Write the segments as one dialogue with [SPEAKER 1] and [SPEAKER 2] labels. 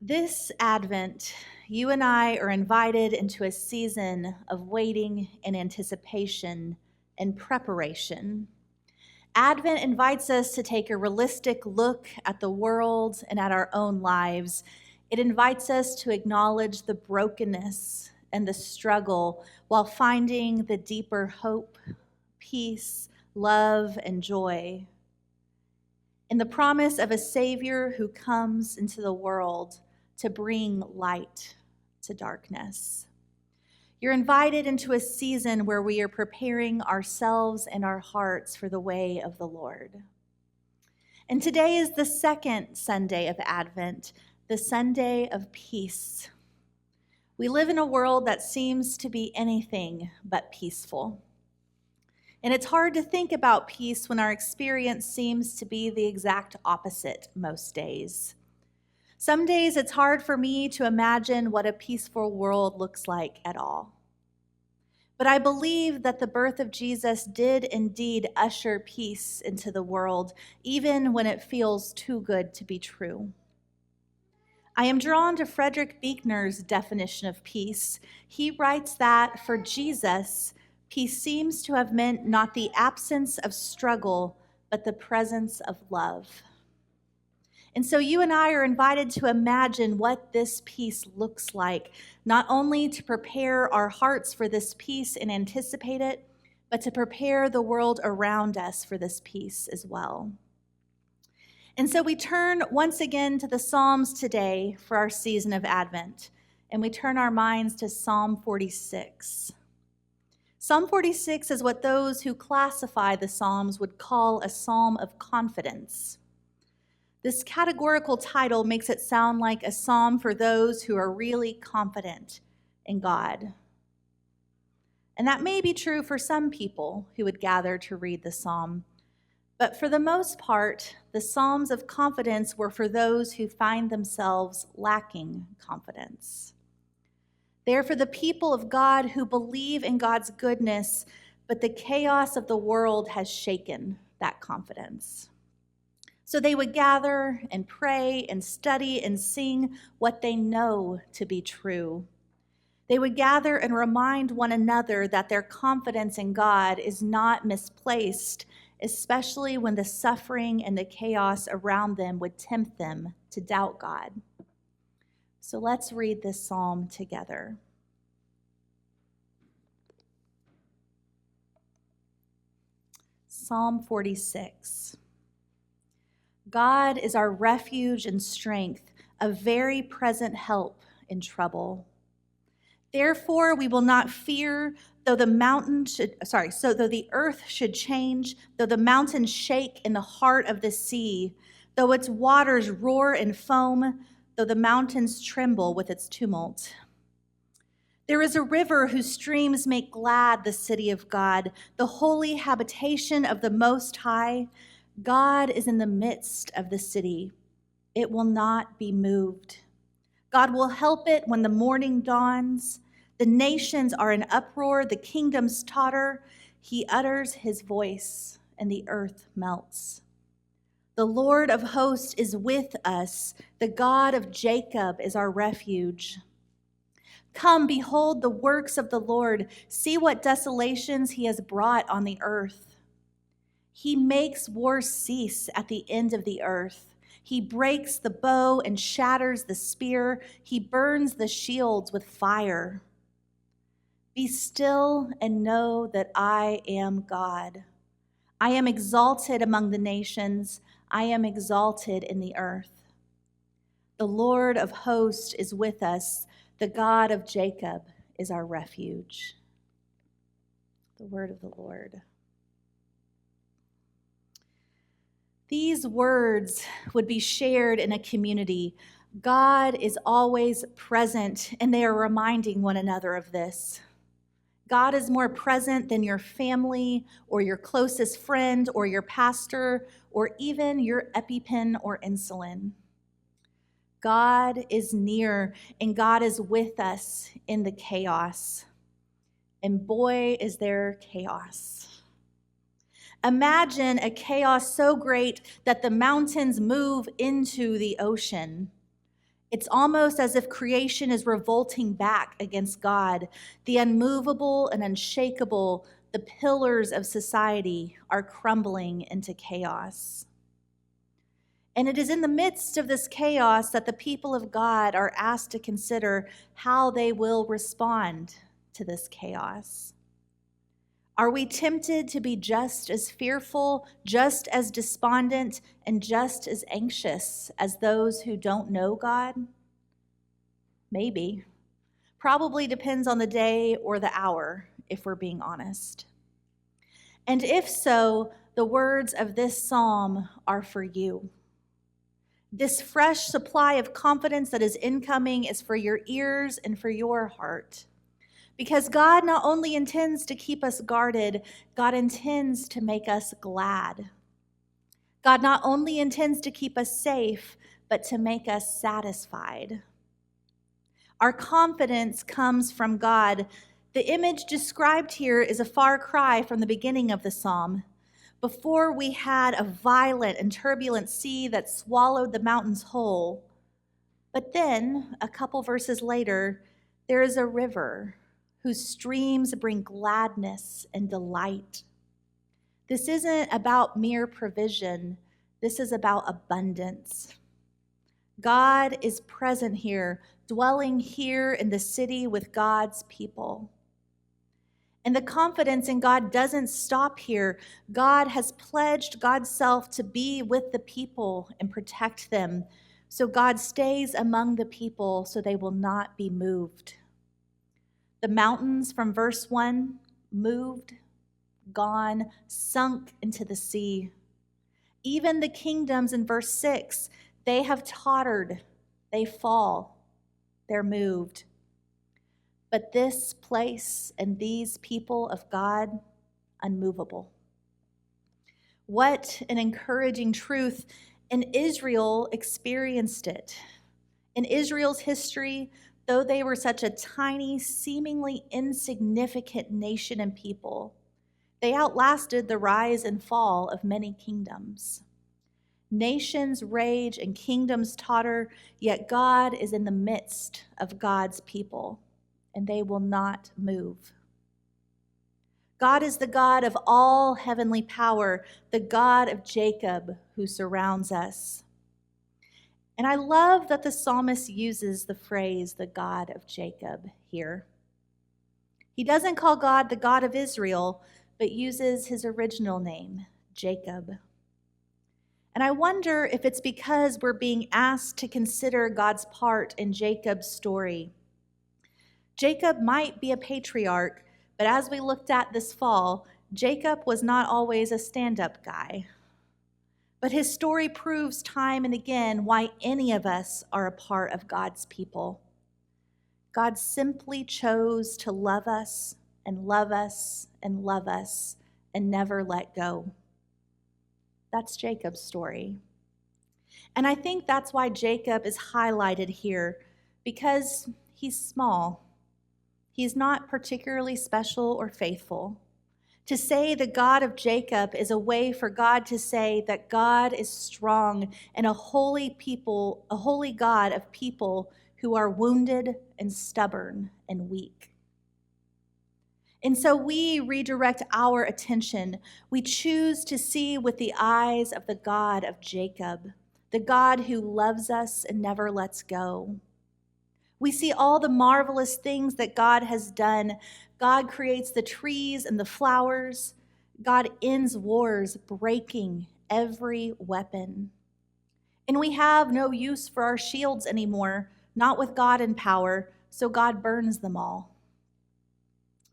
[SPEAKER 1] This Advent, you and I are invited into a season of waiting and anticipation and preparation. Advent invites us to take a realistic look at the world and at our own lives. It invites us to acknowledge the brokenness and the struggle while finding the deeper hope, peace, love, and joy in the promise of a Savior who comes into the world to bring light to darkness. You're invited into a season where we are preparing ourselves and our hearts for the way of the Lord. And today is the second Sunday of Advent, the Sunday of peace. We live in a world that seems to be anything but peaceful. And it's hard to think about peace when our experience seems to be the exact opposite most days. Some days it's hard for me to imagine what a peaceful world looks like at all. But I believe that the birth of Jesus did indeed usher peace into the world, even when it feels too good to be true. I am drawn to Frederick Buechner's definition of peace. He writes that for Jesus, peace seems to have meant not the absence of struggle, but the presence of love. And so you and I are invited to imagine what this peace looks like, not only to prepare our hearts for this peace and anticipate it, but to prepare the world around us for this peace as well. And so we turn once again to the Psalms today for our season of Advent, and we turn our minds to Psalm 46. Psalm 46 is what those who classify the Psalms would call a psalm of confidence. This categorical title makes it sound like a psalm for those who are really confident in God. And that may be true for some people who would gather to read the psalm. But for the most part, the Psalms of confidence were for those who find themselves lacking confidence. They're for the people of God who believe in God's goodness, but the chaos of the world has shaken that confidence. So they would gather and pray and study and sing what they know to be true. They would gather and remind one another that their confidence in God is not misplaced, especially when the suffering and the chaos around them would tempt them to doubt God. So let's read this psalm together. Psalm 46. God is our refuge and strength, a very present help in trouble. Therefore, we will not fear, though the earth should change, though the mountains shake in the heart of the sea, though its waters roar and foam, though the mountains tremble with its tumult. There is a river whose streams make glad the city of God, the holy habitation of the Most High. God is in the midst of the city. It will not be moved. God will help it when the morning dawns. The nations are in uproar, the kingdoms totter. He utters his voice, and the earth melts. The Lord of hosts is with us. The God of Jacob is our refuge. Come, behold the works of the Lord. See what desolations he has brought on the earth. He makes war cease at the end of the earth. He breaks the bow and shatters the spear. He burns the shields with fire. Be still and know that I am God. I am exalted among the nations. I am exalted in the earth. The Lord of hosts is with us. The God of Jacob is our refuge. The word of the Lord. These words would be shared in a community. God is always present, and they are reminding one another of this. God is more present than your family or your closest friend or your pastor or even your EpiPen or insulin. God is near, and God is with us in the chaos. And boy, is there chaos. Imagine a chaos so great that the mountains move into the ocean. It's almost as if creation is revolting back against God. The unmovable and unshakable, the pillars of society, are crumbling into chaos. And it is in the midst of this chaos that the people of God are asked to consider how they will respond to this chaos. Are we tempted to be just as fearful, just as despondent, and just as anxious as those who don't know God? Maybe. Probably depends on the day or the hour, if we're being honest. And if so, the words of this psalm are for you. This fresh supply of confidence that is incoming is for your ears and for your heart. Because God not only intends to keep us guarded, God intends to make us glad. God not only intends to keep us safe, but to make us satisfied. Our confidence comes from God. The image described here is a far cry from the beginning of the psalm. Before we had a violent and turbulent sea that swallowed the mountains whole. But then, a couple verses later, there is a river whose streams bring gladness and delight. This isn't about mere provision. This is about abundance. God is present here, dwelling here in the city with God's people. And the confidence in God doesn't stop here. God has pledged God's self to be with the people and protect them. So God stays among the people so they will not be moved. The mountains from verse 1, moved, gone, sunk into the sea. Even the kingdoms in verse 6, they have tottered, they fall, they're moved. But this place and these people of God, unmovable. What an encouraging truth. And Israel experienced it. In Israel's history, though they were such a tiny, seemingly insignificant nation and people, they outlasted the rise and fall of many kingdoms. Nations rage and kingdoms totter, yet God is in the midst of God's people, and they will not move. God is the God of all heavenly power, the God of Jacob who surrounds us. And I love that the psalmist uses the phrase, the God of Jacob, here. He doesn't call God the God of Israel, but uses his original name, Jacob. And I wonder if it's because we're being asked to consider God's part in Jacob's story. Jacob might be a patriarch, but as we looked at this fall, Jacob was not always a stand-up guy. But his story proves time and again why any of us are a part of God's people. God simply chose to love us and love us and love us and never let go. That's Jacob's story. And I think that's why Jacob is highlighted here, because he's small. He's not particularly special or faithful. To say the God of Jacob is a way for God to say that God is strong and a holy people, a holy God of people who are wounded and stubborn and weak. And so we redirect our attention. We choose to see with the eyes of the God of Jacob, the God who loves us and never lets go. We see all the marvelous things that God has done. God creates the trees and the flowers. God ends wars, breaking every weapon. And we have no use for our shields anymore, not with God in power, so God burns them all.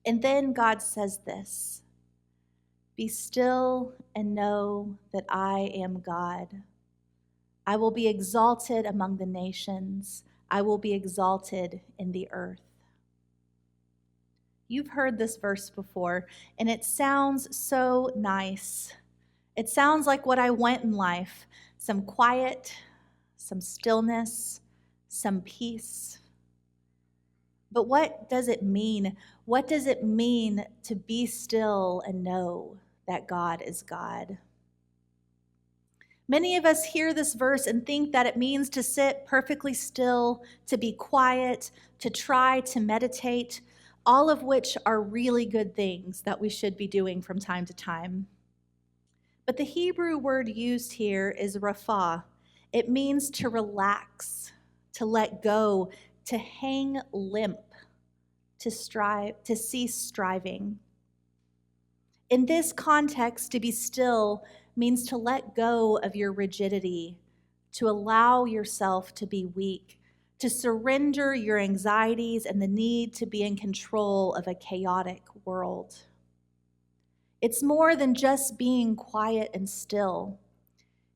[SPEAKER 1] And then God says this, "Be still and know that I am God. I will be exalted among the nations. I will be exalted in the earth." You've heard this verse before, and it sounds so nice. It sounds like what I want in life: some quiet, some stillness, some peace. But what does it mean? What does it mean to be still and know that God is God? Many of us hear this verse and think that it means to sit perfectly still, to be quiet, to try to meditate, all of which are really good things that we should be doing from time to time. But the Hebrew word used here is rapha. It means to relax, to let go, to hang limp, to cease striving. In this context, to be still means to let go of your rigidity, to allow yourself to be weak, to surrender your anxieties and the need to be in control of a chaotic world. It's more than just being quiet and still.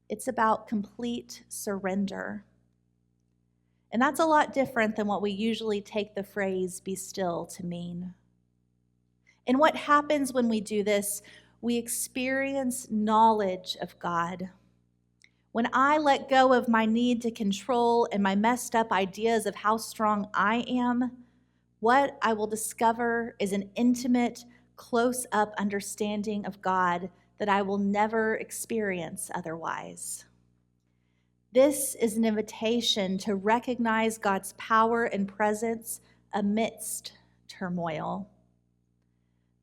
[SPEAKER 1] It's about complete surrender. And that's a lot different than what we usually take the phrase "be still" to mean. And what happens when we do this? We experience knowledge of God. When I let go of my need to control and my messed up ideas of how strong I am, what I will discover is an intimate, close-up understanding of God that I will never experience otherwise. This is an invitation to recognize God's power and presence amidst turmoil.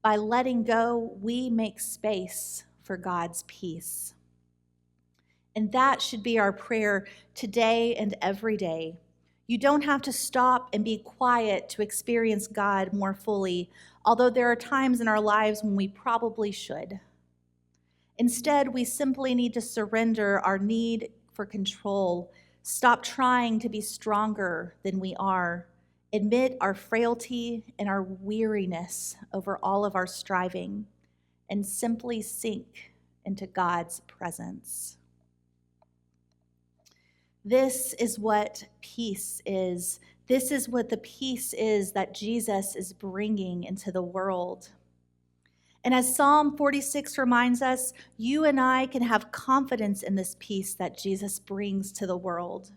[SPEAKER 1] By letting go, we make space for God's peace. And that should be our prayer today and every day. You don't have to stop and be quiet to experience God more fully, although there are times in our lives when we probably should. Instead, we simply need to surrender our need for control, stop trying to be stronger than we are, admit our frailty and our weariness over all of our striving, and simply sink into God's presence. This is what peace is. This is what the peace is that Jesus is bringing into the world. And as Psalm 46 reminds us, you and I can have confidence in this peace that Jesus brings to the world.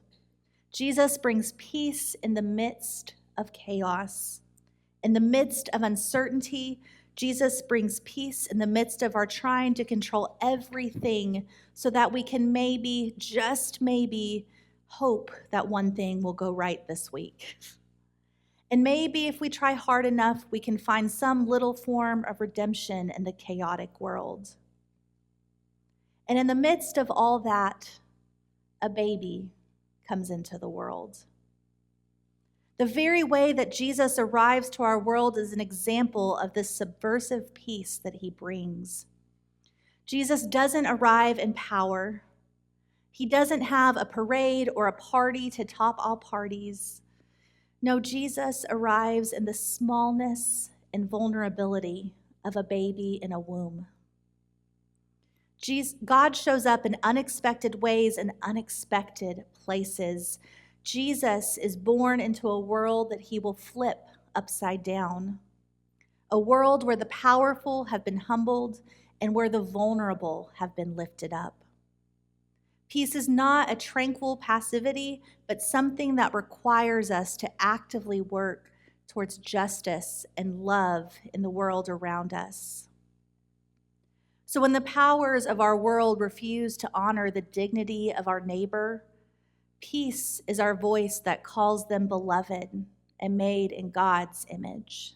[SPEAKER 1] Jesus brings peace in the midst of chaos. In the midst of uncertainty, Jesus brings peace in the midst of our trying to control everything so that we can maybe, just maybe, hope that one thing will go right this week. And maybe if we try hard enough, we can find some little form of redemption in the chaotic world. And in the midst of all that, a baby comes into the world. The very way that Jesus arrives to our world is an example of this subversive peace that he brings. Jesus doesn't arrive in power. He doesn't have a parade or a party to top all parties. No, Jesus arrives in the smallness and vulnerability of a baby in a womb. God shows up in unexpected ways and unexpected places. Jesus is born into a world that he will flip upside down, a world where the powerful have been humbled and where the vulnerable have been lifted up. Peace is not a tranquil passivity, but something that requires us to actively work towards justice and love in the world around us. So when the powers of our world refuse to honor the dignity of our neighbor, peace is our voice that calls them beloved and made in God's image.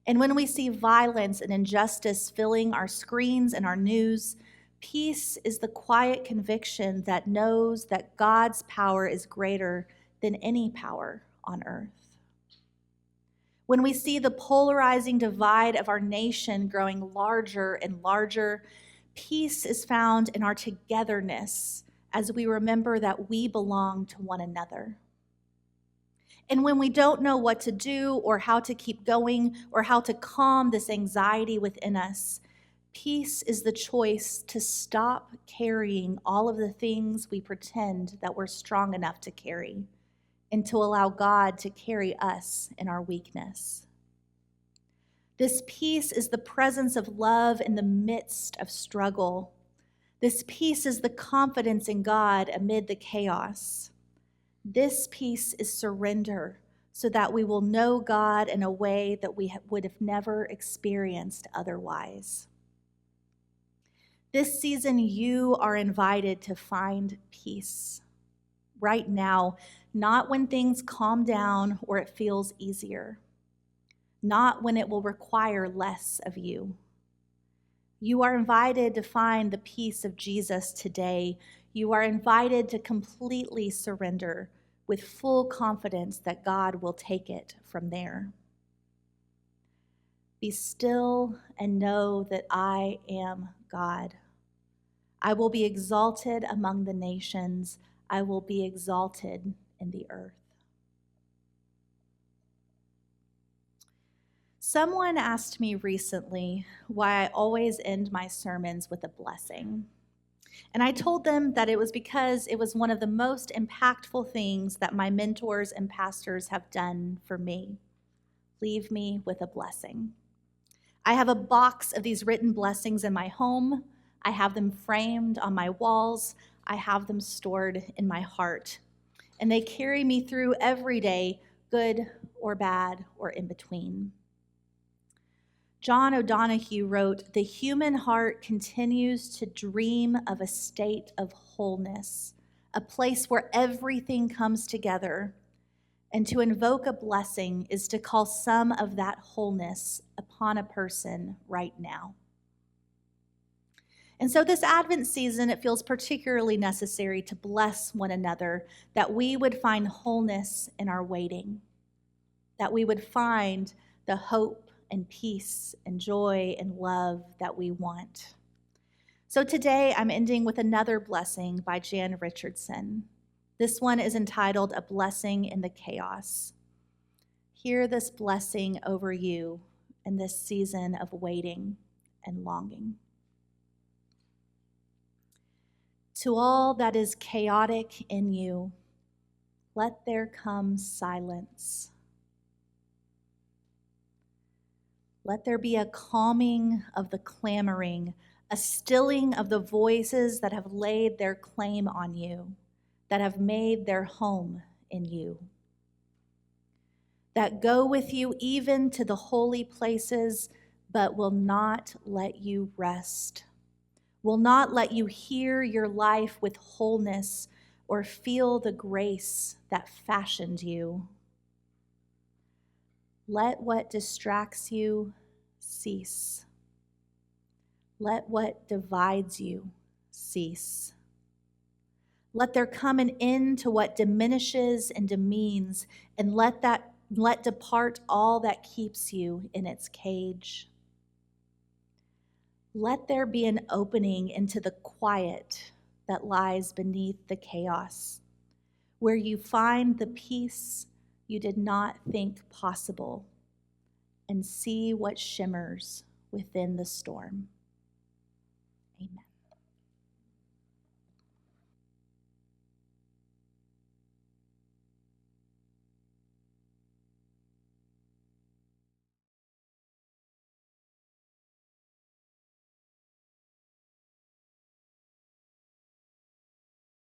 [SPEAKER 1] And when we see violence and injustice filling our screens and our news, peace is the quiet conviction that knows that God's power is greater than any power on earth. When we see the polarizing divide of our nation growing larger and larger, peace is found in our togetherness as we remember that we belong to one another. And when we don't know what to do or how to keep going or how to calm this anxiety within us, peace is the choice to stop carrying all of the things we pretend that we're strong enough to carry and to allow God to carry us in our weakness. This peace is the presence of love in the midst of struggle. This peace is the confidence in God amid the chaos. This peace is surrender so that we will know God in a way that we would have never experienced otherwise. This season, you are invited to find peace right now, not when things calm down or it feels easier, not when it will require less of you. You are invited to find the peace of Jesus today. You are invited to completely surrender with full confidence that God will take it from there. Be still and know that I am God. I will be exalted among the nations. I will be exalted in the earth. Someone asked me recently why I always end my sermons with a blessing. And I told them that it was because it was one of the most impactful things that my mentors and pastors have done for me. Leave me with a blessing. I have a box of these written blessings in my home. I have them framed on my walls. I have them stored in my heart. And they carry me through every day, good or bad or in between. John O'Donohue wrote, "The human heart continues to dream of a state of wholeness, a place where everything comes together. And to invoke a blessing is to call some of that wholeness upon a person right now." And so this Advent season, it feels particularly necessary to bless one another, that we would find wholeness in our waiting, that we would find the hope and peace and joy and love that we want. So today I'm ending with another blessing by Jan Richardson. This one is entitled "A Blessing in the Chaos." Hear this blessing over you in this season of waiting and longing. To all that is chaotic in you, let there come silence. Let there be a calming of the clamoring, a stilling of the voices that have laid their claim on you, that have made their home in you, that go with you even to the holy places, but will not let you rest, will not let you hear your life with wholeness or feel the grace that fashioned you. Let what distracts you cease. Let what divides you cease. Let there come an end to what diminishes and demeans, and let depart all that keeps you in its cage. Let there be an opening into the quiet that lies beneath the chaos, where you find the peace you did not think possible, and see what shimmers within the storm.